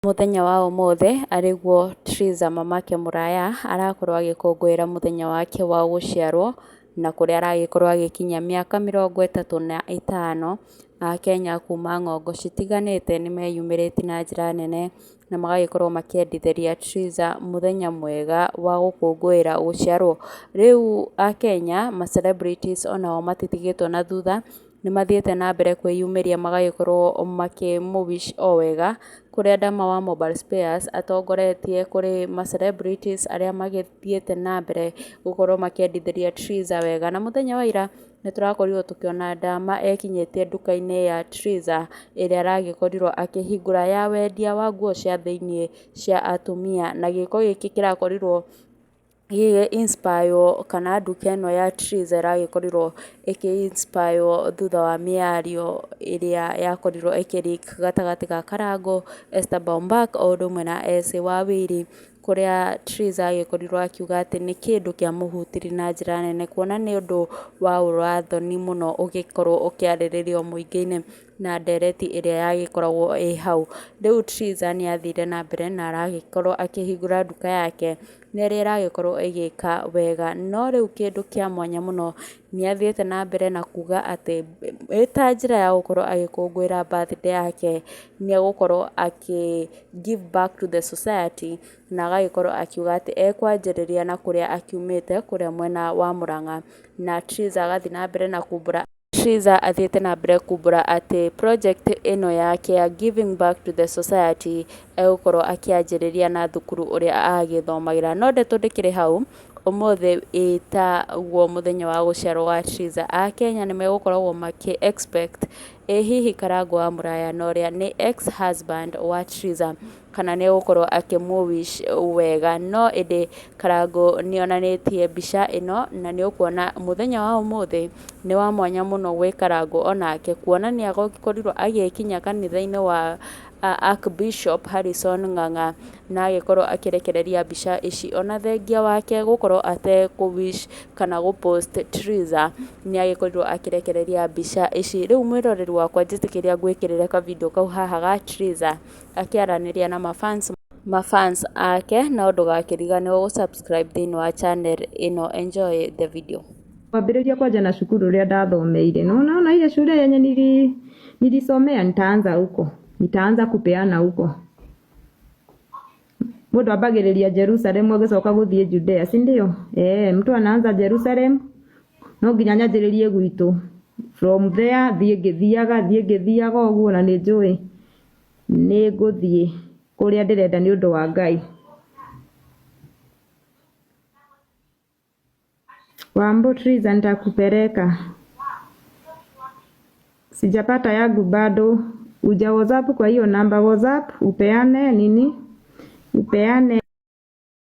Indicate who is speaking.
Speaker 1: Muthenya wa ũmũthĩ arĩguo Triza mamake mũraya arakorwo agĩkũngũĩra mũthenya wake wa gũciarwo, na kũrĩa aragĩkorwo agĩkinyia mĩaka 35. Akenya kuma ng'ongo citiganĩte nĩ meyumĩrĩtie na njĩra nene na magagĩkorwo makĩendithĩria Triza mũthenya mwega wa gũkũngũĩra gũciarwo. Rĩu Akenya ma celebrities onao matitigĩtwo na thutha, nĩ mathiĩte na mbere kwĩyumĩria magagĩkorwo makĩmũ wish o wega, kũrĩa Ndama wa Mobile Spares atongoretie kũrĩ ma celebrities arĩa magĩthiĩte na mbere gũkorwo makĩendithĩria Triza wega. Na mũthenya wa ira nĩ tũrakorirwo tũkĩona Ndama ekinyĩtie nduka-inĩ ya Triza ĩrĩa aragĩkorirwo akĩhingũra ya wendia wa nguo cia thĩiniĩ cia atumia, na gĩko gĩkĩ kĩrakorirwo inspire kana nduka ĩno ya Triza ĩragĩkorirwo inspire thutha wa mĩario ĩrĩa yakorirwo leak gatagatĩ ga Karango, Esther Bombak o ũndũ ũmwe na Esĩ Wawiri, kũrĩa Triza agĩkorirwo akiuga atĩ nĩ kĩndũ kĩamũhutirie na njĩra nene, kuona nĩ ũndũ wa ũrathoni mũno ũgĩkorwo ũkĩarĩrĩrio mũingĩ-inĩ na ndereti ĩrĩa yagĩkoragwo ĩ hau. Rĩu Triza nĩ athire na mbere na aragĩkorwo akĩhingũra nduka yake ĩrĩa ĩragĩkorwo ĩgĩka wega, no rĩu kĩndũ kĩa mwanya mũno nĩ athiĩte na mbere na kuga atĩ ĩta njĩra ya gũkorwo agĩkũngũĩra birthday yake nĩ egũkorwo give back to the society, na agagĩkorwo akiuga atĩ ekwanjĩrĩria na kũrĩa akiumĩte kũrĩa mwena wa Mũrang'a. Na Triza agathiĩ na mbere na kumbũra athiĩte na mbere kumbũra atĩ project ĩno yake ya giving back to the society egũkorwo akĩanjĩrĩria na thukuru ũrĩa agĩthomagĩra. No ndeto ndĩkĩrĩ hau, ũmũthĩ ĩtagwo mũthenya wa gũciarwo wa Triza, Akenya nĩ megũkoragwo makĩ expect ĩ hihi Karango wa mũraya na ũrĩa nĩ ex-husband wa Triza kana nĩ egũkorwo akĩmũ wish wega. No ĩndĩ Karango nĩ onanĩtie mbica ĩno na nĩ ũkuona mũthenya wa ũmũthĩ nĩ wa mwanya mũno gwĩ Karango onake, kuona nĩ agĩkorirwo agĩkinya kanitha-inĩ wa Archbishop Harrison Ng'ang'a na agĩkorwo akĩrekereria mbica ici, ona thengia wake gũkorwo atekũ wish kana gũ post Triza nĩ agĩkorirwo akĩrekereria mbica ici. Rĩu mwĩroreri wakwa njĩtĩkĩria ngwĩkĩrĩre ka video kau haha ga Triza akĩaranĩria na mafans ake, no ndũgakĩriganĩrwo gũ subscribe thĩinĩ wa channel ĩno. Enjoy the video.
Speaker 2: Kwambĩrĩria kwanja na cukuru ũrĩa ndathomeire, no naona ile shule yenye nilisomea nitaanza kupeana huko. Mũndũ ambagĩrĩria Jerusalem ũgĩcoka gũthiĩ Judea, si ndio? Mtu anaanza Jerusalem no nginya nyanjĩrĩrie gwitũ, from there thiĩ ngĩthiaga ũguo, na nĩ njũĩ nĩ ngũthiĩ kũrĩa ndĩrenda nĩ ũndũ wa Ngai. Wambo Triza nitakupeleka. Sijapata yangu bado. Uja WhatsApp kwa hiyo namba WhatsApp upeane